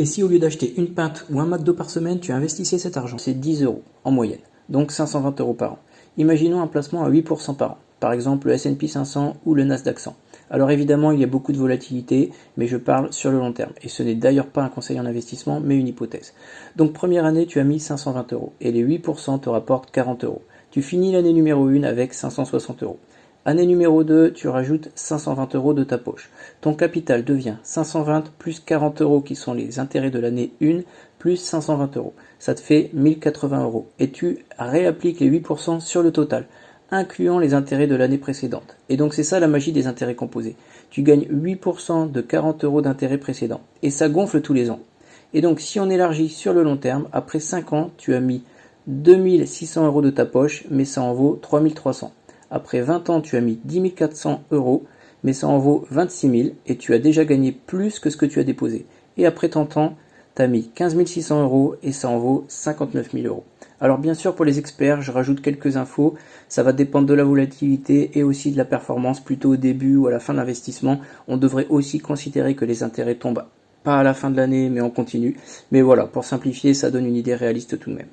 Et si au lieu d'acheter une pinte ou un McDo par semaine, tu investissais cet argent? C'est 10 euros en moyenne, donc 520 euros par an. Imaginons un placement à 8% par an, par exemple le S&P 500 ou le Nasdaq 100. Alors évidemment, il y a beaucoup de volatilité, mais je parle sur le long terme. Et ce n'est d'ailleurs pas un conseil en investissement, mais une hypothèse. Donc première année, tu as mis 520 euros, et les 8% te rapportent 40 euros. Tu finis l'année numéro 1 avec 560 euros. Année numéro 2, tu rajoutes 520 euros de ta poche. Ton capital devient 520 plus 40 euros qui sont les intérêts de l'année 1 plus 520 euros. Ça te fait 1080 euros. Et tu réappliques les 8% sur le total, incluant les intérêts de l'année précédente. Et donc c'est ça la magie des intérêts composés. Tu gagnes 8% de 40 euros d'intérêts précédents. Et ça gonfle tous les ans. Et donc si on élargit sur le long terme, après 5 ans, tu as mis 2600 euros de ta poche, mais ça en vaut 3300. Après 20 ans, tu as mis 10 400 euros, mais ça en vaut 26 000 et tu as déjà gagné plus que ce que tu as déposé. Et après 30 ans, tu as mis 15 600 euros et ça en vaut 59 000 euros. Alors bien sûr, pour les experts, je rajoute quelques infos. Ça va dépendre de la volatilité et aussi de la performance, plutôt au début ou à la fin de l'investissement. On devrait aussi considérer que les intérêts tombent pas à la fin de l'année, mais en continu. Mais voilà, pour simplifier, ça donne une idée réaliste tout de même.